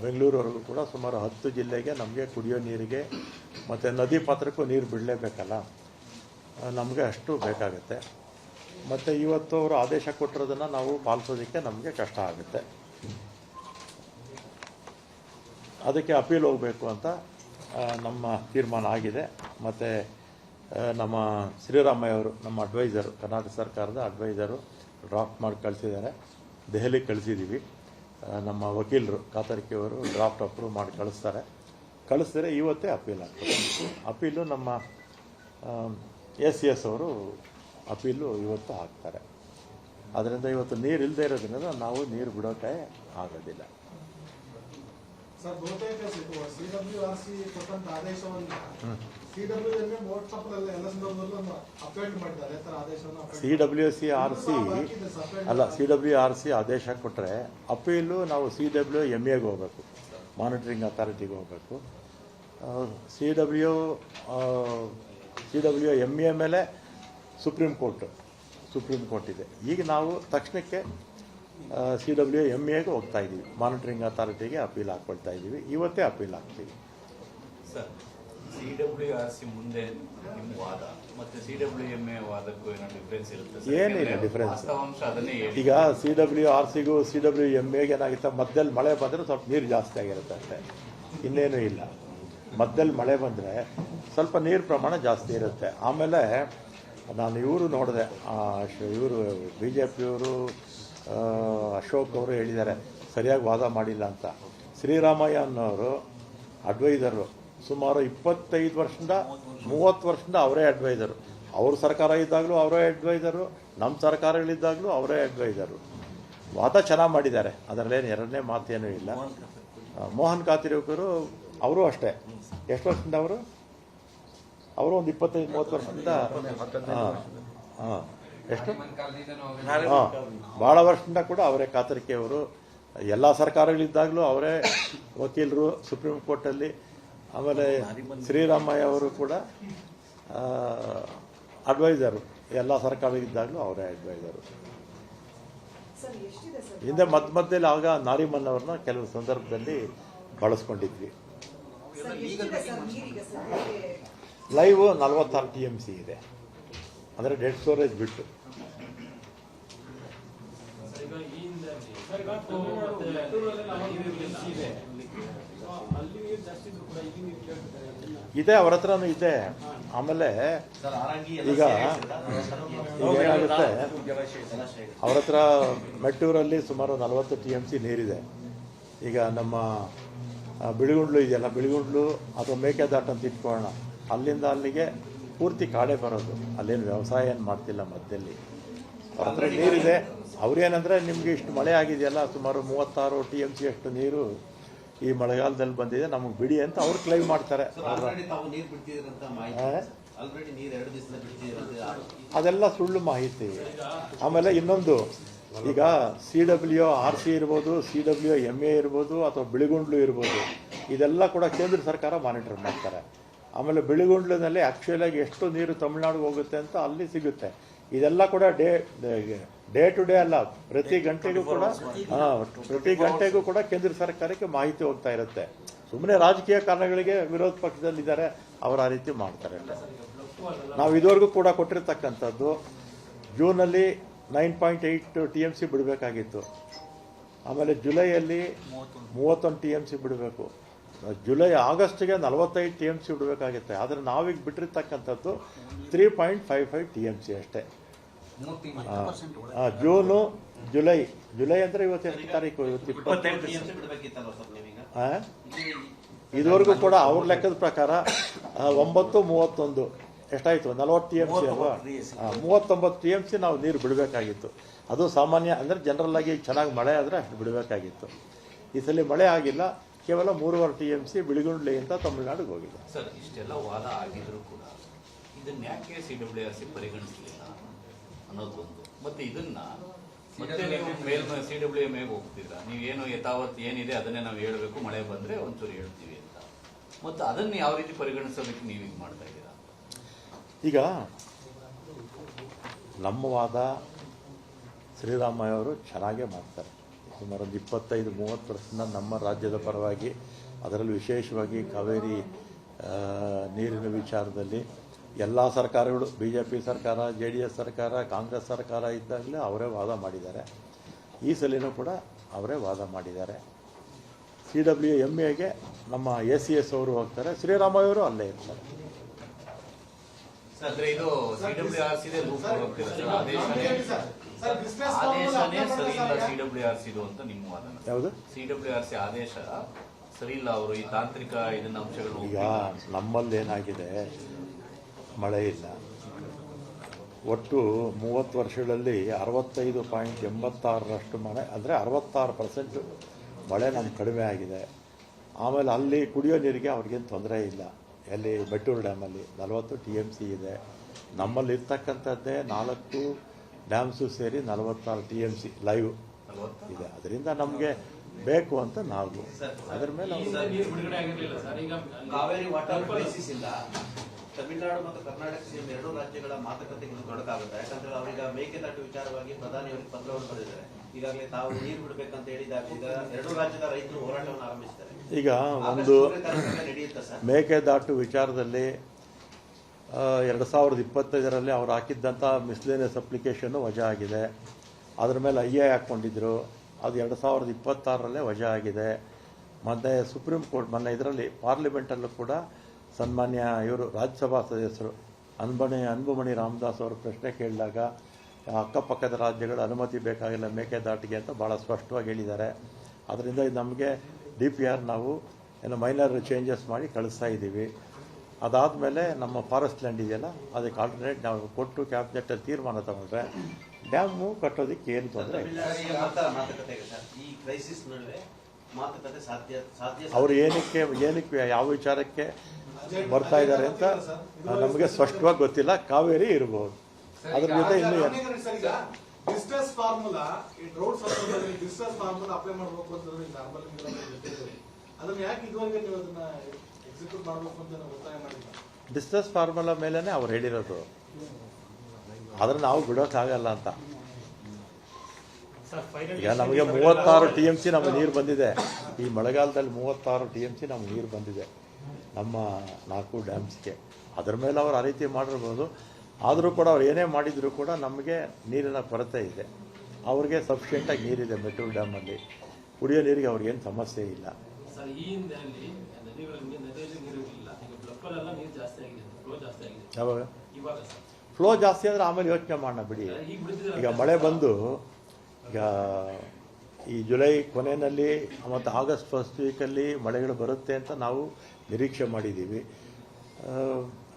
ಬೆಂಗಳೂರವರೆಗೂ ಕೂಡ ಸುಮಾರು 10 ಜಿಲ್ಲೆಗೆ ನಮಗೆ ಕುಡಿಯೋ ನೀರಿಗೆ ಮತ್ತು ನದಿ ಪಾತ್ರಕ್ಕೂ ನೀರು ಬಿಡಲೇಬೇಕಲ್ಲ, ನಮಗೆ ಅಷ್ಟು ಬೇಕಾಗುತ್ತೆ. ಮತ್ತು ಇವತ್ತು ಅವರು ಆದೇಶ ಕೊಟ್ಟಿರೋದನ್ನು ನಾವು ಪಾಲಿಸೋದಕ್ಕೆ ನಮಗೆ ಕಷ್ಟ ಆಗುತ್ತೆ. ಅದಕ್ಕೆ ಅಪೀಲ್ ಹೋಗಬೇಕು ಅಂತ ನಮ್ಮ ತೀರ್ಮಾನ ಆಗಿದೆ. ಮತ್ತು ನಮ್ಮ ಶ್ರೀರಾಮಯ್ಯ ಅವರು, ನಮ್ಮ ಅಡ್ವೈಸರು, ಕರ್ನಾಟಕ ಸರ್ಕಾರದ ಅಡ್ವೈಸರು ಡ್ರಾಫ್ಟ್ ಮಾಡಿ ಕಳಿಸಿದ್ದಾರೆ. ದೆಹಲಿಗೆ ಕಳಿಸಿದ್ದೀವಿ. ನಮ್ಮ ವಕೀಲರು ಕಾತರ್ಕಿಯವರು ಡ್ರಾಫ್ಟ್ ಅಪ್ರೂವ್ ಮಾಡಿ ಕಳಿಸ್ತಾರೆ. ಇವತ್ತೇ ಅಪೀಲ್ ಆಗ್ತದೆ. ಅಪೀಲು ನಮ್ಮ ಎಸ್ ಅವರು ಅಪೀಲು ಇವತ್ತು ಹಾಕ್ತಾರೆ. ಅದರಿಂದ ಇವತ್ತು ನೀರು ಇಲ್ಲದೆ ಇರೋದ್ರಿಂದ ನಾವು ನೀರು ಬಿಡೋಕ್ಕೆ ಆಗೋದಿಲ್ಲ. ಸರ್, ಬಹುತೇಕ CWRC ಕೊಟ್ಟಂತ ಆದೇಶವನ್ನು CWRC ಆದೇಶ ಕೊಟ್ಟರೆ ಅಪೀಲು ನಾವು CWMAಗೆ ಹೋಗಬೇಕು, ಮಾನಿಟರಿಂಗ್ ಅಥಾರಿಟಿಗೆ ಹೋಗಬೇಕು. CWMA ಮೇಲೆ ಸುಪ್ರೀಂ ಕೋರ್ಟ್ ಇದೆ. ಈಗ ನಾವು ತಕ್ಷಣಕ್ಕೆ CWMAಗೆ ಹೋಗ್ತಾ ಇದ್ದೀವಿ, ಮಾನಿಟರಿಂಗ್ ಅಥಾರಿಟಿಗೆ ಅಪೀಲ್ ಹಾಕ್ಕೊಳ್ತಾ ಇದ್ದೀವಿ. ಇವತ್ತೇ ಅಪೀಲ್ ಹಾಕ್ತೀವಿ. ಸರ್, CWRC ಮುಂದೆ ನಿಮ್ಮ ವಾದ ಮತ್ತು CWMA ವಾದಕ್ಕೂ ಏನೋ ಡಿಫ್ರೆನ್ಸ್ ಇರುತ್ತೆ? ಏನಿಲ್ಲ ಡಿಫ್ರೆನ್ಸ್. ಈಗ CWRCಗೂ CWMAಗೆ ಏನಾಗುತ್ತೆ, ಮಧ್ಯದಲ್ಲಿ ಮಳೆ ಬಂದರೆ ಸ್ವಲ್ಪ ನೀರು ಜಾಸ್ತಿ ಆಗಿರುತ್ತೆ ಅಷ್ಟೇ, ಇನ್ನೇನು ಇಲ್ಲ. ಮಧ್ಯದಲ್ಲಿ ಮಳೆ ಬಂದರೆ ಸ್ವಲ್ಪ ನೀರು ಪ್ರಮಾಣ ಜಾಸ್ತಿ ಇರುತ್ತೆ. ಆಮೇಲೆ ನಾನು ಇವರು ನೋಡಿದೆ, ಇವರು BJPಯವರು ಅಶೋಕ್ ಅವರು ಹೇಳಿದ್ದಾರೆ ಸರಿಯಾಗಿ ವಾದ ಮಾಡಿಲ್ಲ ಅಂತ. ಶ್ರೀರಾಮಯ್ಯ ಅನ್ನೋರು ಅಡ್ವೈಸರು, ಸುಮಾರು 25 ವರ್ಷದಿಂದ 30 ವರ್ಷದಿಂದ ಅವರೇ ಅಡ್ವೈಸರು. ಅವ್ರ ಸರ್ಕಾರ ಇದ್ದಾಗಲೂ ಅವರೇ ಅಡ್ವೈಸರು, ನಮ್ಮ ಸರ್ಕಾರಗಳಿದ್ದಾಗಲೂ ಅವರೇ ಅಡ್ವೈಸರು. ವಾದ ಚೆನ್ನಾಗಿ ಮಾಡಿದ್ದಾರೆ, ಅದರಲ್ಲೇನು ಎರಡನೇ ಮಾತೇನೂ ಇಲ್ಲ. ಮೋಹನ್ ಕಾತಿರೇಕರು ಅವರು ಅಷ್ಟೇ. ಎಷ್ಟು ವರ್ಷದಿಂದ ಅವರು ಒಂದು 25-30 ವರ್ಷದಿಂದ ಎಷ್ಟು ಭಾಳ ವರ್ಷದಿಂದ ಕೂಡ ಅವರೇ ಕಾತರಿಕೆಯವರು. ಎಲ್ಲ ಸರ್ಕಾರಗಳಿದ್ದಾಗಲೂ ಅವರೇ ವಕೀಲರು ಸುಪ್ರೀಂ ಕೋರ್ಟಲ್ಲಿ. ಆಮೇಲೆ ಶ್ರೀರಾಮಯ್ಯ ಅವರು ಕೂಡ ಅಡ್ವೈಸರು, ಎಲ್ಲ ಸರ್ಕಾರಗಳಿದ್ದಾಗಲೂ ಅವರೇ ಅಡ್ವೈಸರು. ಹಿಂದೆ ಮಧ್ಯದಲ್ಲಿ ಆಗ ನಾರಿಮನ್ ಅವ್ರನ್ನ ಕೆಲವು ಸಂದರ್ಭದಲ್ಲಿ ಬಳಸ್ಕೊಂಡಿದ್ವಿ. ಲೈವ್ 46 TMC ಇದೆ, ಅಂದರೆ ಡೆಡ್ ಸ್ಟೋರೇಜ್ ಬಿಟ್ಟು. ಇದೆ, ಅವ್ರ ಹತ್ರನೂ ಇದೆ. ಆಮೇಲೆ ಈಗ ಏನಾಗುತ್ತೆ, ಅವ್ರ ಹತ್ರ ಮೆಟ್ಟೂರಲ್ಲಿ ಸುಮಾರು 40 TMC ನೀರಿದೆ. ಈಗ ನಮ್ಮ ಬಿಳಿಗುಂಡ್ಲು ಇದೆಯಲ್ಲ, ಬಿಳಿಗುಂಡ್ಲು ಅಥವಾ ಮೇಕೆದಾಟು ಅಂತ ಇಟ್ಕೊಳ್ಳೋಣ, ಅಲ್ಲಿಂದ ಅಲ್ಲಿಗೆ ಪೂರ್ತಿ ಕಾಡೆ ಬರೋದು. ಅಲ್ಲೇನು ವ್ಯವಸಾಯ ಏನು ಮಾಡ್ತಿಲ್ಲ ಮಧ್ಯದಲ್ಲಿ. ಅವ್ರ ಹತ್ರ ನೀರಿದೆ. ಅವ್ರೇನಂದರೆ ನಿಮಗೆ ಇಷ್ಟು ಮಳೆ ಆಗಿದೆಯಲ್ಲ, ಸುಮಾರು 36 TMC ಅಷ್ಟು ನೀರು ಈ ಮಳೆಗಾಲದಲ್ಲಿ ಬಂದಿದೆ, ನಮಗೆ ಬಿಡಿ ಅಂತ ಅವ್ರು ಕ್ಲೈಮ್ ಮಾಡ್ತಾರೆ. ಅದೆಲ್ಲ ಸುಳ್ಳು ಮಾಹಿತಿ. ಆಮೇಲೆ ಇನ್ನೊಂದು, ಈಗ CWRC ಇರ್ಬೋದು, CWMA ಇರ್ಬೋದು, ಅಥವಾ ಬಿಳಿಗುಂಡ್ಲು ಇರ್ಬೋದು, ಇದೆಲ್ಲ ಕೂಡ ಕೇಂದ್ರ ಸರ್ಕಾರ ಮಾನಿಟರ್ ಮಾಡ್ತಾರೆ. ಆಮೇಲೆ ಬಿಳಿಗುಂಡ್ಲಿನಲ್ಲಿ ಆ್ಯಕ್ಚುಲಾಗಿ ಎಷ್ಟು ನೀರು ತಮಿಳ್ನಾಡಿಗೆ ಹೋಗುತ್ತೆ ಅಂತ ಅಲ್ಲಿ ಸಿಗುತ್ತೆ. ಇದೆಲ್ಲ ಕೂಡ ಡೇ ಟು ಡೇ ಅಲ್ಲ, ಪ್ರತಿ ಗಂಟೆಗೂ ಕೂಡ ಕೇಂದ್ರ ಸರ್ಕಾರಕ್ಕೆ ಮಾಹಿತಿ ಹೋಗ್ತಾ ಇರುತ್ತೆ. ಸುಮ್ಮನೆ ರಾಜಕೀಯ ಕಾರಣಗಳಿಗೆ ವಿರೋಧ ಪಕ್ಷದಲ್ಲಿದ್ದಾರೆ, ಅವರು ಆ ರೀತಿ ಮಾಡ್ತಾರೆ. ನಾವು ಇದುವರೆಗೂ ಕೂಡ ಕೊಟ್ಟಿರ್ತಕ್ಕಂಥದ್ದು ಜೂನಲ್ಲಿ 9.8 TMC ಬಿಡಬೇಕಾಗಿತ್ತು. ಆಮೇಲೆ ಜುಲೈಯಲ್ಲಿ 31 TMC ಬಿಡಬೇಕು. ಆಗಸ್ಟ್ಗೆ 45 TMC ಬಿಡಬೇಕಾಗಿತ್ತೆ. ಆದರೆ ನಾವೀಗ ಬಿಟ್ಟಿರ್ತಕ್ಕಂಥದ್ದು 3.55 TMC ಅಷ್ಟೇ. ಜೂನು, ಜುಲೈ ಅಂದರೆ ಇವತ್ತು ಎಷ್ಟು ತಾರೀಕು? ಇವತ್ತು 20. ಇದುವರೆಗೂ ಕೂಡ ಅವ್ರ ಲೆಕ್ಕದ ಪ್ರಕಾರ 9-31 ಎಷ್ಟಾಯಿತು? 40 TMC ಅಲ್ವಾ? 39 TMC ನಾವು ನೀರು ಬಿಡಬೇಕಾಗಿತ್ತು. ಅದು ಸಾಮಾನ್ಯ, ಅಂದರೆ ಜನರಲ್ ಆಗಿ ಚೆನ್ನಾಗಿ ಮಳೆ ಆದರೆ ಅಷ್ಟು ಬಿಡಬೇಕಾಗಿತ್ತು. ಈ ಸಲ ಮಳೆ ಆಗಿಲ್ಲ, ಕೇವಲ 3.5 TMC ಬಿಳಿಗುಂಡ್ಲಿಗಿಂತ ತಮಿಳುನಾಡಿಗೆ ಹೋಗಿದೆ. ಸರ್, ಇಷ್ಟೆಲ್ಲ ವಾದ ಆಗಿದ್ರು ಕೂಡ ಇದನ್ನ ಯಾಕೆ CWRC ಪರಿಗಣಿಸಲಿಲ್ಲ ಅನ್ನೋದೊಂದು. ಮತ್ತೆ ಇದನ್ನ ಮತ್ತೆ ನೀವು CWMAಗೆ ಹೋಗ್ತಿದ್ರ, ನೀವೇನು ಯಥಾವತ್ ಏನಿದೆ ಅದನ್ನೇ ನಾವು ಹೇಳಬೇಕು, ಮಳೆ ಬಂದರೆ ಒಂಚೂರು ಹೇಳ್ತೀವಿ ಅಂತ. ಮತ್ತು ಅದನ್ನು ಯಾವ ರೀತಿ ಪರಿಗಣಿಸೋದಕ್ಕೆ ನೀವು ಇದು ಮಾಡ್ತಾ ಇದ್ದೀರಾ? ಈಗ ನಮ್ಮ ವಾದ ಶ್ರೀರಾಮಯ್ಯ ಅವರು ಚೆನ್ನಾಗೇ ಮಾಡ್ತಾರೆ. ಸುಮಾರು ಒಂದು 25-30% ನಮ್ಮ ರಾಜ್ಯದ ಪರವಾಗಿ, ಅದರಲ್ಲೂ ವಿಶೇಷವಾಗಿ ಕಾವೇರಿ ನೀರಿನ ವಿಚಾರದಲ್ಲಿ ಎಲ್ಲ ಸರ್ಕಾರಗಳು, BJP ಸರ್ಕಾರ, JDS ಸರ್ಕಾರ, ಕಾಂಗ್ರೆಸ್ ಸರ್ಕಾರ ಇದ್ದಾಗಲೇ ಅವರೇ ವಾದ ಮಾಡಿದ್ದಾರೆ. ಈ ಸಲಿನೂ ಕೂಡ ಅವರೇ ವಾದ ಮಾಡಿದ್ದಾರೆ. CWMAಗೆ ನಮ್ಮ ACS ಅವರು ಹೋಗ್ತಾರೆ, ಶ್ರೀರಾಮಯ್ಯವರು ಅಲ್ಲೇ ಇರ್ತಾರೆ. ಅಂದ್ರೆ ಇದು CWRC ಆದೇಶನೇ ಸರಿ ಇಲ್ಲ CWRC ಅಂತ ನಿಮ್ಮ ವಾದನ? ಯಾವುದು? CWRC ಆದೇಶ ಸರಿ ಇಲ್ಲ, ಅವರು ಈ ತಾಂತ್ರಿಕ ಇದನ್ನ ಅಂಶಗಳು. ಈಗ ನಮ್ಮಲ್ಲಿ ಏನಾಗಿದೆ, ಮಳೆ ಇಲ್ಲ. ಒಟ್ಟು 30 ವರ್ಷಗಳಲ್ಲಿ 65.86% ಮಳೆ, ಅಂದರೆ 66% ಮಳೆ ನಮ್ಗೆ ಕಡಿಮೆ ಆಗಿದೆ. ಆಮೇಲೆ ಅಲ್ಲಿ ಕುಡಿಯೋ ನೀರಿಗೆ ಅವ್ರಿಗೇನು ತೊಂದರೆ ಇಲ್ಲ. ಎಲ್ಲಿ ಮೆಟ್ಟೂರು ಡ್ಯಾಮಲ್ಲಿ 40 TMC ಇದೆ. ನಮ್ಮಲ್ಲಿ ಇರ್ತಕ್ಕಂಥದ್ದೇ 4 ಡ್ಯಾಮ್ಸು ಸೇರಿ 46 TMC ಲೈವ್ ಇದೆ. ಅದರಿಂದ ನಮಗೆ ಬೇಕು ಅಂತ ನಾವು ಅದರ ಮೇಲೆ ಕಾವೇರಿ ವಾಟರ್ ಕ್ರೈಸಿಸ್ ಇಂದ ತಮಿಳುನಾಡು ಮತ್ತು ಕರ್ನಾಟಕ ಸಿಎಂ ಎರಡೂ ರಾಜ್ಯಗಳ ಮಾತುಕತೆಗೆ ತೊಡಕಾಗುತ್ತೆ. ಯಾಕಂದ್ರೆ ಅವರೀಗ ಮೇಕೆದಾಟು ವಿಚಾರವಾಗಿ ಪ್ರಧಾನಿಯವರಿಗೆ ಪತ್ರವನ್ನು ಬರೆದಿದ್ದಾರೆ. ಈಗಾಗಲೇ ತಾವು ನೀರು ಬಿಡಬೇಕಂತ ಹೇಳಿದಾಗ ಈಗ ಎರಡೂ ರಾಜ್ಯದ ರೈತರು ಹೋರಾಟವನ್ನು ಆರಂಭಿಸಿದ್ದಾರೆ. ಈಗ ಒಂದು ನಡೆಯುತ್ತೆ ಸರ್. ಮೇಕೆದಾಟು ವಿಚಾರದಲ್ಲಿ 2025ರಲ್ಲಿ ಅವ್ರು ಹಾಕಿದ್ದಂಥ ಮಿಸ್ಲೇನಿಯಸ್ ಅಪ್ಲಿಕೇಶನ್ನು ವಜಾ ಆಗಿದೆ. ಅದ್ರ ಮೇಲೆ IA ಹಾಕ್ಕೊಂಡಿದ್ರು, ಅದು 2026ರಲ್ಲೇ ವಜಾ ಆಗಿದೆ. ಮತ್ತು ಸುಪ್ರೀಂ ಕೋರ್ಟ್ ಮೊನ್ನೆ ಇದರಲ್ಲಿ ಪಾರ್ಲಿಮೆಂಟಲ್ಲೂ ಕೂಡ ಸನ್ಮಾನ್ಯ ಇವರು ರಾಜ್ಯಸಭಾ ಸದಸ್ಯರು ಅನ್ಬುಮಣಿ ರಾಮದಾಸ್ ಅವರು ಪ್ರಶ್ನೆ ಕೇಳಿದಾಗ ಅಕ್ಕಪಕ್ಕದ ರಾಜ್ಯಗಳ ಅನುಮತಿ ಬೇಕಾಗಿಲ್ಲ ಮೇಕೆದಾಟಿಗೆ ಅಂತ ಭಾಳ ಸ್ಪಷ್ಟವಾಗಿ ಹೇಳಿದ್ದಾರೆ. ಅದರಿಂದ ಇದು ನಮಗೆ DPR ನಾವು ಏನೋ ಮೈನರ್ ಚೇಂಜಸ್ ಮಾಡಿ ಕಳಿಸ್ತಾ ಇದ್ದೀವಿ. ಅದಾದಮೇಲೆ ನಮ್ಮ ಫಾರೆಸ್ಟ್ ಲ್ಯಾಂಡ್ ಇದೆಯಲ್ಲ, ಅದಕ್ಕೆ ಆಲ್ಟರ್ನೇಟ್ ನಾವು ಕೊಟ್ಟು ಕ್ಯಾಬಿನೆಟ್ಟಲ್ಲಿ ತೀರ್ಮಾನ ತಗೊಂಡ್ರೆ ಡ್ಯಾಮು ಕಟ್ಟೋದಕ್ಕೆ ಏನು ತೊಂದರೆ ಇಲ್ಲ. ಈ ಕ್ರೈಸಿಸ್ ನಡುವೆ ಮಾತುಕತೆ ಸಾಧ್ಯ. ಅವರು ಏನಕ್ಕೆ ಯಾವ ವಿಚಾರಕ್ಕೆ ಬರ್ತಾ ಇದ್ದಾರೆ ಅಂತ ನಮಗೆ ಸ್ಪಷ್ಟವಾಗಿ ಗೊತ್ತಿಲ್ಲ. ಕಾವೇರಿ ಇರಬಹುದು, ಅದ್ರ ಜೊತೆ ಇನ್ನೂ ಡಿಸ್ಟ್ರೆಸ್ ಫಾರ್ಮುಲಾ ರೋಡ್ ಸಂದರ್ಭದಲ್ಲಿ ಡಿಸ್ಟ್ರೆಸ್ ಫಾರ್ಮುಲಾ ಅಪ್ಲೈ ಮಾಡಬೇಕು ಅಂತಂದ್ರೆ ಅದನ್ನ ಯಾಕೆ ಇದುವರೆಗೆ ನೀವು ಅದನ್ನ ಎಕ್ಸಿಕ್ಯೂಟ್ ಮಾಡಬೇಕು ಅಂತ ನಾವು ಒತ್ತಾಯ ಮಾಡಿಲ್ಲ? ಡಿಸ್ಟ್ರೆಸ್ ಫಾರ್ಮುಲಾ ಮೇಲೇನೆ ಅವ್ರು ಹೇಳಿರೋದು, ಆದ್ರೆ ನಾವು ಬಿಡೋಕ್ಕಾಗಲ್ಲ ಅಂತ. ಈಗ ನಮಗೆ 36 TMC ನಮಗೆ ನೀರು ಬಂದಿದೆ. ಈ ಮಳೆಗಾಲದಲ್ಲಿ 36 TMC ನಮ್ಗೆ ನೀರು ಬಂದಿದೆ ನಮ್ಮ 4 ಡ್ಯಾಮ್ಸ್ಗೆ. ಅದರ ಮೇಲೆ ಅವ್ರು ಆ ರೀತಿ ಮಾಡಿರ್ಬೋದು. ಆದರೂ ಕೂಡ ಅವ್ರು ಏನೇ ಮಾಡಿದರೂ ಕೂಡ ನಮಗೆ ನೀರಿನ ಕೊರತೆ ಇದೆ. ಅವ್ರಿಗೆ ಸಫಿಷಿಯೆಂಟಾಗಿ ನೀರಿದೆ ಮೆಟ್ಟೂರು ಡ್ಯಾಮಲ್ಲಿ. ಕುಡಿಯೋ ನೀರಿಗೆ ಅವ್ರಿಗೇನು ಸಮಸ್ಯೆ ಇಲ್ಲ. ಯಾವಾಗ ಫ್ಲೋ ಜಾಸ್ತಿ ಅಂದರೆ ಆಮೇಲೆ ಯೋಚನೆ ಮಾಡೋಣ ಬಿಡಿ. ಈಗ ಮಳೆ ಬಂದು ಈಗ ಈ ಜುಲೈ ಕೊನೆಯಲ್ಲಿ ಮತ್ತು ಆಗಸ್ಟ್ ಫಸ್ಟ್ ವೀಕಲ್ಲಿ ಮಳೆಗಳು ಬರುತ್ತೆ ಅಂತ ನಾವು ನಿರೀಕ್ಷೆ ಮಾಡಿದ್ದೀವಿ.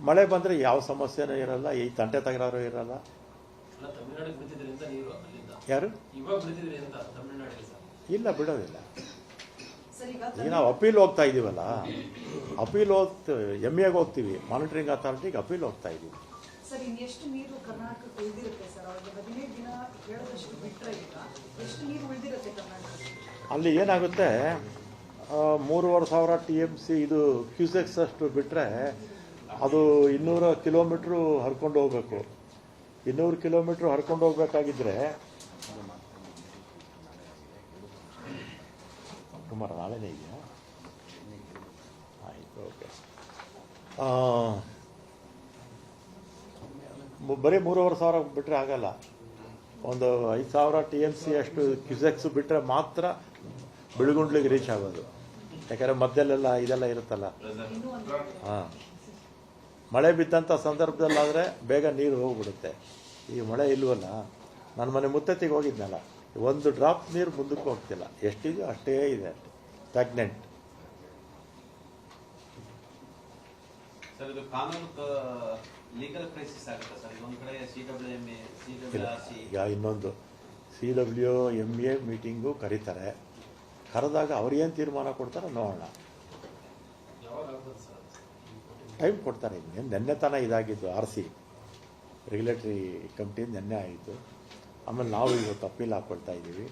ಮಳೆ ಬಂದರೆ ಯಾವ ಸಮಸ್ಯೆನೂ ಇರಲ್ಲ, ಈ ತಂಟೆ ತಗರಾರು ಇರಲ್ಲ. ಯಾರು ಇಲ್ಲ ಬಿಡೋದಿಲ್ಲ. ಈಗ ನಾವು ಅಪೀಲ್ ಹೋಗ್ತಾ ಇದ್ದೀವಲ್ಲ, ಅಪೀಲ್ MAಗೆ ಹೋಗ್ತೀವಿ, ಮಾನಿಟರಿಂಗ್ ಅಥಾರಿಟಿಗೆ ಅಪೀಲ್ ಹೋಗ್ತಾ ಇದ್ದೀವಿ. ಸರ್, ಇನ್ನೆಷ್ಟು ನೀರು ಕರ್ನಾಟಕಕ್ಕೆ ಉಳಿದಿರುತ್ತೆ ಸರ್? ಅವ್ರಿಗೆ 15 ದಿನ ಹೇಳೋದಷ್ಟು ಬಿಟ್ಟರೆ ಈಗ ಎಷ್ಟು ನೀರು ಉಳಿದಿರುತ್ತೆ ಕರ್ನಾಟಕಕ್ಕೆ? ಅಲ್ಲಿ ಏನಾಗುತ್ತೆ, 3,500 TMC ಇದು ಕ್ಯೂಸೆಕ್ಸ್ ಅಷ್ಟು ಬಿಟ್ಟರೆ ಅದು 200 ಕಿಲೋಮೀಟ್ರು ಹರ್ಕೊಂಡು ಹೋಗ್ಬೇಕು. 200 ಕಿಲೋಮೀಟ್ರ್ ಹರ್ಕೊಂಡು ಹೋಗ್ಬೇಕಾಗಿದ್ರೆ ಕುಮಾರ ನಾಳೆನೇ ಇದೆಯಾ? ಆಯಿತು, ಓಕೆ. ಬರೀ 3,500 ಬಿಟ್ಟರೆ ಆಗಲ್ಲ. ಒಂದು 5,000 TMC ಅಷ್ಟು ಕ್ಯೂಸೆಕ್ಸ್ ಬಿಟ್ಟರೆ ಮಾತ್ರ ಬಿಳುಗುಂಡ್ಲಿಗೆ ರೀಚ್ ಆಗೋದು. ಯಾಕಂದರೆ ಮಧ್ಯಲೆಲ್ಲ ಇದೆಲ್ಲ ಇರುತ್ತಲ್ಲ. ಹಾಂ, ಮಳೆ ಬಿದ್ದಂಥ ಸಂದರ್ಭದಲ್ಲಾದರೆ ಬೇಗ ನೀರು ಹೋಗ್ಬಿಡುತ್ತೆ. ಈ ಮಳೆ ಇಲ್ವಲ್ಲ. ನನ್ನ ಮನೆ ಮುತ್ತತ್ತಿಗೆ ಹೋಗಿದ್ನಲ್ಲ, ಒಂದು ಡ್ರಾಪ್ ನೀರು ಮುಂದಕ್ಕೆ ಹೋಗ್ತಿಲ್ಲ. ಎಷ್ಟಿದೆಯೋ ಅಷ್ಟೇ ಇದೆ, ಸ್ಟಾಗ್ನೆಂಟ್. ಸರ್, ಇದು ಕಾನೂನು ಲೀಗಲ್ ಕ್ರೈಸಿಸ್ ಆಗುತ್ತೆ ಸರ್. ಒಂದು ಕಡೆ CWMA, CWRC. ಈಗ ಇನ್ನೊಂದು CWMA ಮೀಟಿಂಗು ಕರೀತಾರೆ. ಕರೆದಾಗ ಅವ್ರೇನು ತೀರ್ಮಾನ ಕೊಡ್ತಾರೆ ನೋಡೋಣ. ಟೈಮ್ ಕೊಡ್ತಾರೆ. ನಿನ್ನೆ ತನ ಇದಾಗಿದ್ದು RC ರೆಗ್ಯುಲೇಟರಿ ಕಮಿಟಿ ನಿನ್ನೆ ಆಯಿತು. ಆಮೇಲೆ ನಾವು ಇವತ್ತು ಅಪೀಲ್ ಹಾಕ್ಕೊಳ್ತಾ ಇದ್ದೀವಿ.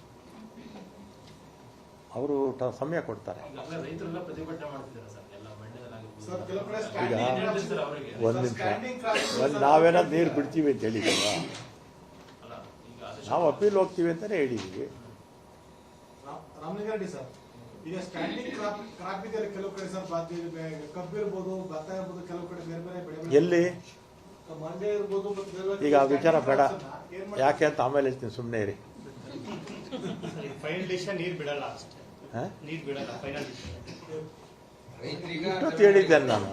ಅವರು ಸಮಯ ಕೊಡ್ತಾರೆ. ಈಗ ಒಂದು ನಿಮಿಷ, ನಾವೇನಾದ್ರು ನೀರು ಬಿಡ್ತೀವಿ ಅಂತ ಹೇಳಿದ್ದೀವ? ನಾವು ಅಪೀಲ್ ಹೋಗ್ತೀವಿ ಅಂತಲೇ ಹೇಳಿದ್ದೀವಿ. ರಾಮಲಿಂಗಾರೆಡ್ಡಿ ಸರ್, ಈಗ ಸ್ಟ್ಯಾಂಡಿಂಗ್ ಕ್ರಾಪ್ ಇದೆ ಕೆಲವು ಕಡೆ ಸರ್, ಕಬ್ಬು ಇರ್ಬೋದು, ಭತ್ತ ಇರ್ಬೋದು, ಕೆಲವು ಕಡೆ ಬೇರೆ ಬೇರೆ ಬೆಳೆ ಎಲ್ಲಿ ಮಂಡ್ಯ ಇರ್ಬೋದು, ಮತ್ತೆ ಬೇರೆ ಬೇರೆ ಈಗ ಆ ವಿಚಾರ ಬೇಡ, ಏನ್ ಮಾಡ್ತಾರೆ? ಯಾಕೆ ಅಂತ ಆಮೇಲೆ ಹೇಳ್ತೀನಿ, ಸುಮ್ಮನೆ ಇರಿ. ಫೈನಲ್ ಡಿಸಿಷನ್ ನೀರು ಬಿಡಲ್ಲ ಅಷ್ಟೇ, ಹಾ? ನೀರು ಬಿಡಲ್ಲ ಫೈನಲ್ ಡಿಸಿಷನ್. ಇಷ್ಟೊತ್ತು ಹೇಳಿದ್ದೇನೆ ನಾನು.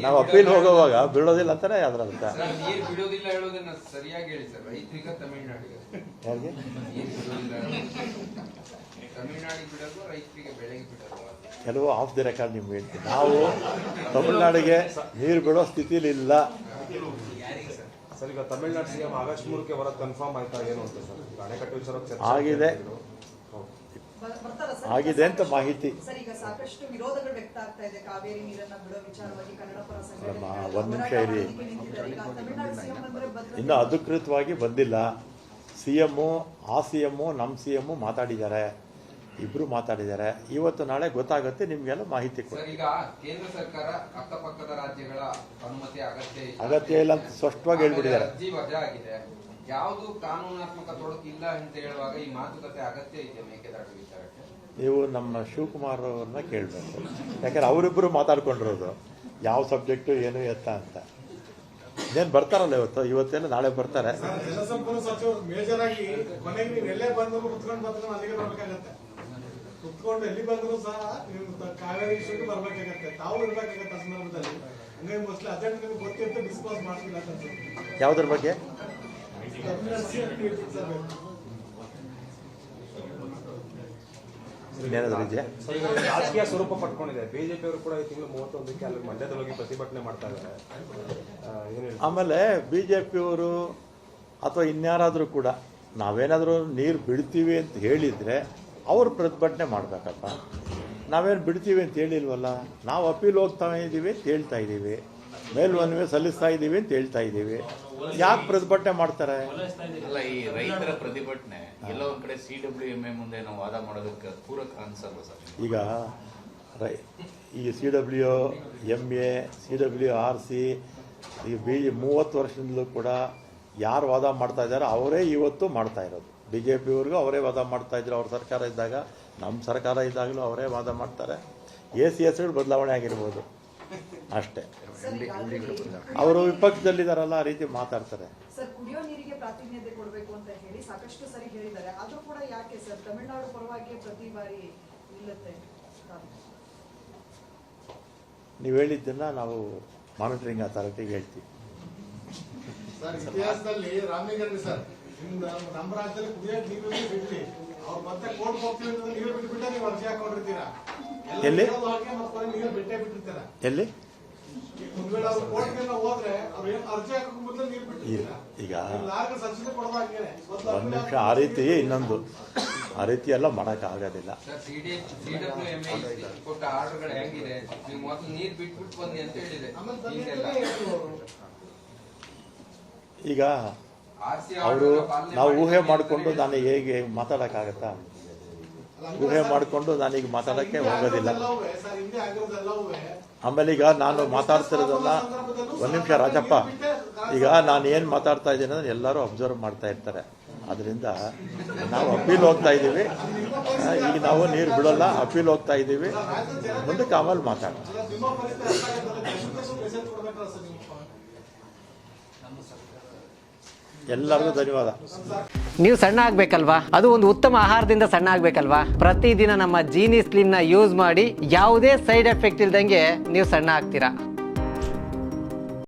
ನಾವು ಅಪೀಲ್ ಹೋಗುವಾಗ ಬೀಳೋದಿಲ್ಲ ಅಂತಾನೆ ಅದ್ರ ಅರ್ಥ. ನೀರು ಬಿಡೋದಿಲ್ಲ ಹೇಳೋದನ್ನ ಸರಿಯಾಗಿ ಹೇಳಿ ಸರ್. ರೈತರಿಗೆ ತಮಿಳ್ನಾಡಿಗೆ ಯಾರಿಗೆ ನೀರು ಬಿಡೋದಿಲ್ಲ, ತಮಿಳ್ನಾಡಿಗೆ ಬಿಡೋದು, ರೈತರಿಗೆ ಬೆಳೆಗೆ ಬಿಡೋದು. ಕೆಲವು ಆಫ್ ದಿ ರೆಕಾರ್ಡ್ ನಿಮ್ಗೆ ಹೇಳ್ತೀನಿ. ನಾವು ತಮಿಳ್ನಾಡಿಗೆ ನೀರು ಬಿಡೋ ಸ್ಥಿತಿಲಿ ಇಲ್ಲ. ಸರ್ ಈಗ ತಮಿಳ್ನಾಡು ಸಿಎಂ ಆಗಸ್ಟ್ 3ಕ್ಕೆ ಬರೋದು ಕನ್ಫರ್ಮ್ ಆಯ್ತಾ ಏನು ಅಂತ ಸರ್? ಈಗ ಅಣೆಕಟ್ಟು ವಿಚಾರಕ್ಕೆ ಚರ್ಚೆ ಆಗಿದೆ. ಬರ್ತಾರಾ ಸರ್? ಆಗಿದೆ ಅಂತ ಮಾಹಿತಿ. ಸರ್, ಈಗ ಸಾಕಷ್ಟು ವಿರೋಧಗಳು ವ್ಯಕ್ತ ಆಗ್ತಾ ಇದೆ ಕಾವೇರಿ ನೀರನ್ನ ಬಿಡೋ ವಿಚಾರವಾಗಿ. ಕನ್ನಡ ಪರ ಸಂಘಟನೆ ಒಂದ್ ನಿಮಿಷ ಇರಿ. ತಮಿಳುನಾಡು ಸಿಎಂ ಅಂದ್ರೆ ಭದ್ರ ಇನ್ನು ಅಧಿಕೃತವಾಗಿ ಬಂದಿಲ್ಲ. ಸಿಎಮ್ಮು, ಆ ಸಿಎಮ್ಮು, ನಮ್ಮ ಸಿಎಮ್ಮು ಮಾತಾಡಿದ್ದಾರೆ, ಇಬ್ರು ಮಾತಾಡಿದ್ದಾರೆ. ಇವತ್ತು ನಾಳೆ ಗೊತ್ತಾಗುತ್ತೆ, ನಿಮ್ಗೆಲ್ಲ ಮಾಹಿತಿ ಕೊಡಿ. ಸರ್ ಈಗ ಕೇಂದ್ರ ಸರ್ಕಾರ ಅಕ್ಕಪಕ್ಕದ ರಾಜ್ಯಗಳ ಅನುಮತಿ ಅಗತ್ಯ ಇಲ್ಲ ಅಂತ ಸ್ಪಷ್ಟವಾಗಿ ಹೇಳ್ಬಿಟ್ಟಿದ್ದಾರೆ. ಅರ್ಜಿ ವಜಾ ಆಗಿದೆ, ಯಾವುದು ಕಾನೂನಾತ್ಮಕ ತೊಡಕು ಇಲ್ಲ ಅಂತ ಹೇಳುವಾಗ ಈ ಮಾತುಕತೆ ಅಗತ್ಯ ಇದೆ ಮೇಕೆದಾಟು ವಿಚಾರಕ್ಕೆ? ನೀವು ನಮ್ಮ ಶಿವಕುಮಾರ್ ಅವ್ರನ್ನ ಕೇಳಬೇಕು, ಯಾಕಂದ್ರೆ ಅವರಿಬ್ಬರು ಮಾತಾಡ್ಕೊಂಡಿರೋದು ಯಾವ ಸಬ್ಜೆಕ್ಟು ಏನು ಎತ್ತ ಅಂತ. ಇನ್ನೇನು ಬರ್ತಾರಲ್ಲ ಇವತ್ತೆಲ್ಲ ನಾಳೆ ಬರ್ತಾರೆ. ಜಲಸಂಪನ್ಮೂಲ ಸಚಿವರು ಮೇಜರ್ ಆಗಿ ಕೊನೆಗೆ ನೀವು ಎಲ್ಲೇ ಬಂದ್ರು ಕುತ್ಕೊಂಡು ಅಲ್ಲಿಗೆ ಬರ್ಬೇಕಾಗತ್ತೆ. ಕುತ್ಕೊಂಡು ಎಲ್ಲಿ ಬಂದ್ರು ಸಹ ನೀವು ಕಾವೇರಿ ಇಶ್ಯೂಗೆ ಬರ್ಬೇಕಾಗತ್ತೆ, ತಾವು ಇರ್ಬೇಕಾಗತ್ತೆ ಆ ಸಂದರ್ಭದಲ್ಲಿ. ಹಂಗಾಗಿ ಮೋಸ್ಟ್ಲಿ ಅಜೆಂಡ್ ನಿಮ್ಗೆ ಗೊತ್ತಿರುತ್ತೆ, ಡಿಸ್ಕಸ್ ಮಾಡ್ತಿಲ್ಲ ಅಂತ ಅನ್ಸುತ್ತೆ. ಯಾವುದ್ರ ಬಗ್ಗೆ? ಏನಾದ್ರು ಇದೆಯಾ? ಈಗ ರಾಜಕೀಯ ಸ್ವರೂಪ ಪಡ್ಕೊಂಡಿದೆ. ಬಿಜೆಪಿ ಅವರು ಕೂಡ ಈ ತಿಂಗಳು 31ಕ್ಕೆ ಅಲ್ಲಿ ಮಂಡ್ಯದೊಳಗೆ ಪ್ರತಿಭಟನೆ ಮಾಡ್ತಾ ಇದ್ದಾರೆ. ಆಮೇಲೆ ಬಿಜೆಪಿಯವರು ಅಥವಾ ಇನ್ಯಾರಾದರೂ ಕೂಡ ನಾವೇನಾದರೂ ನೀರು ಬಿಡ್ತೀವಿ ಅಂತ ಹೇಳಿದರೆ ಅವ್ರು ಪ್ರತಿಭಟನೆ ಮಾಡಬೇಕಪ್ಪ. ನಾವೇನು ಬಿಡ್ತೀವಿ ಅಂತ ಹೇಳಿಲ್ವಲ್ಲ. ನಾವು ಅಪೀಲ್ ಹೋಗ್ತಾ ಇದ್ದೀವಿ ಅಂತ ಹೇಳ್ತಾ ಇದ್ದೀವಿ, ಮೇಲ್ಮನವಿ ಸಲ್ಲಿಸ್ತಾ ಇದ್ದೀವಿ ಅಂತ ಹೇಳ್ತಾ ಇದ್ದೀವಿ. ಯಾಕೆ ಪ್ರತಿಭಟನೆ ಮಾಡ್ತಾರೆ? ಅಲ್ಲ, ಈ ರೈತರ ಪ್ರತಿಭಟನೆ ಎಲ್ಲ ಒಂದ್ ಕಡೆ CWMA ಮುಂದೆ ನಾವು ವಾದ ಮಾಡೋದಕ್ಕೆ ಪೂರಕ ಅನ್ಸಲ್ಲ ಸರ್? ಈಗ ಈ CWMA, CWRC, ಈ 30 ವರ್ಷದಿಂದಲೂ ಕೂಡ ಯಾರು ವಾದ ಮಾಡ್ತಾ ಇದ್ದಾರೆ ಅವರೇ ಇವತ್ತು ಮಾಡ್ತಾ ಇರೋದು. BJP-ಅವ್ರಿಗೂ ಅವರೇ ವಾದ ಮಾಡ್ತಾ ಇದ್ರು. ಅವ್ರ ಸರ್ಕಾರ ಇದ್ದಾಗ, ನಮ್ಮ ಸರ್ಕಾರ ಇದ್ದಾಗಲೂ ಅವರೇ ವಾದ ಮಾಡ್ತಾರೆ. ACSಗಳು ಬದಲಾವಣೆ ಆಗಿರ್ಬೋದು ಅಷ್ಟೇ. ಅವರು ವಿಪಕ್ಷದಲ್ಲಿದ್ದಾರಲ್ಲ, ಆ ರೀತಿ ಮಾತಾಡ್ತಾರೆ. ಸರ್, ಕುಡಿಯೋ ನೀರಿಗೆ ಪ್ರಾತಿನಿಧ್ಯ ಕೊಡಬೇಕು ಅಂತ ಹೇಳಿ ಸಾಕಷ್ಟು ಸರಿ ಹೇಳಿದ್ದಾರೆ. ಆದ್ರೂ ಕೂಡ ಯಾಕೆ ಸರ್ ತಮಿಳುನಾಡು ಪರವಾಗಿ ಪ್ರತಿ ಬಾರಿ ನಿಲ್ಲುತ್ತೆ? ನೀವು ಹೇಳಿದ್ದನ್ನ ನಾವು ಮಾನಿಟರಿಂಗ್ ಅಥಾರಿಟಿಗೆ ಹೇಳ್ತೀವಿ. ಸರ್, ಇತಿಹಾಸದಲ್ಲಿ ರಾಮಲಿಂಗಾರೆಡ್ಡಿ ಸರ್, ನಮ್ಮ ರಾಜ್ಯದಲ್ಲಿ ಕುಡಿಯಕ್ಕೆ ನೀರು ಬಿಡ್ಲಿ, ಅವ್ರು ಮತ್ತೆ ಕೋರ್ಟ್ ಹೋಗ್ತೀವಿ ಅಂತ ನೀರು ಬಿಟ್ಬಿಟ್ಟೆ ನೀವು ಅರ್ಜಿ ಹಾಕೊಂಡಿರ್ತೀರಾ. ಎಲ್ಲಿ? ನೀರು ಬಿಟ್ಟೇ ಬಿಟ್ಟಿರ್ತೀರಾ. ಎಲ್ಲಿ? ಒಂದ್ ವೇಳೆ ಅವ್ರು ಕೋರ್ಟ್ಗೆಲ್ಲ ಹೋದ್ರೆ ಅವ್ರು ಏನು ಅರ್ಜಿ ಹಾಕೋಕ್ ಮೊದಲು ನೀರು ಬಿಟ್ಟಿರ್ತೀರಾ. ಈಗ ಯಾರಿಗೂ ಸಬ್ಸಿಡಿ ಕೊಡೋದಾಗೇನೆ ಒಂದು ನಿಮಿಷ, ಆ ರೀತಿ ಇನ್ನೊಂದು ಆ ರೀತಿ ಎಲ್ಲ ಮಾಡೋಕ್ಕಾಗೋದಿಲ್ಲ. ಸರ್ CWMA ಕೊಟ್ಟ ಆರ್ಡರ್ಗಳು ಹೆಂಗಿದೆ? ನೀವು ಮೊದಲು ನೀರು ಬಿಟ್ಬಿಟ್ಟು ಬನ್ನಿ ಅಂತ ಹೇಳಿದೆ. ಈಗ ಅವರು ನಾವು ಊಹೆ ಮಾಡಿಕೊಂಡು ನಾನು ಹೇಗೆ ಮಾತಾಡೋಕ್ಕಾಗತ್ತಾ? ಊಹೆ ಮಾಡಿಕೊಂಡು ನಾನೀಗ ಮಾತಾಡೋಕ್ಕೆ ಹೋಗೋದಿಲ್ಲ. ಸರ್, ಹಿಂದೆ ಆಗಿರೋದೆಲ್ಲವೂ ಆಮೇಲೆ ಈಗ ನಾನು ಮಾತಾಡ್ತಿರೋದನ್ನ ಒಂದು ನಿಮಿಷ ರಾಜಪ್ಪ, ಈಗ ನಾನು ಏನು ಮಾತಾಡ್ತಾ ಇದ್ದೀನಿ ಅಂದ್ರೆ ಎಲ್ಲರೂ ಅಬ್ಸರ್ವ್ ಮಾಡ್ತಾ ಇರ್ತಾರೆ. ಅದರಿಂದ ನಾವು ಅಪೀಲ್ ಹೋಗ್ತಾ ಇದ್ದೀವಿ. ಈಗ ನಾವು ನೀರು ಬಿಡೋಲ್ಲ, ಅಪೀಲ್ ಹೋಗ್ತಾ ಇದ್ದೀವಿ. ಮುಂದಕ್ಕೆ ಆಮೇಲೆ ಮಾತಾಡೋಣ. ನಿಮ್ಮ ಪರಿಸ್ಥಿತಿ ಮೆಸೇಜ್ ಕೊಡ್ಬೇಕಲ್ಲ ಸರ್ ನೀವು? ಎಲ್ಲರಿಗೂ ಧನ್ಯವಾದ. ನೀವು ಸಣ್ಣ ಆಗ್ಬೇಕಲ್ವಾ? ಅದು ಒಂದು ಉತ್ತಮ ಆಹಾರದಿಂದ ಸಣ್ಣ ಆಗ್ಬೇಕಲ್ವಾ? ಪ್ರತಿದಿನ ನಮ್ಮ ಜೀನಿ ಸ್ಲಿಮ್ ನ ಯೂಸ್ ಮಾಡಿ ಯಾವುದೇ ಸೈಡ್ ಎಫೆಕ್ಟ್ ಇಲ್ದಂಗೆ ನೀವು ಸಣ್ಣ ಆಗ್ತೀರಾ.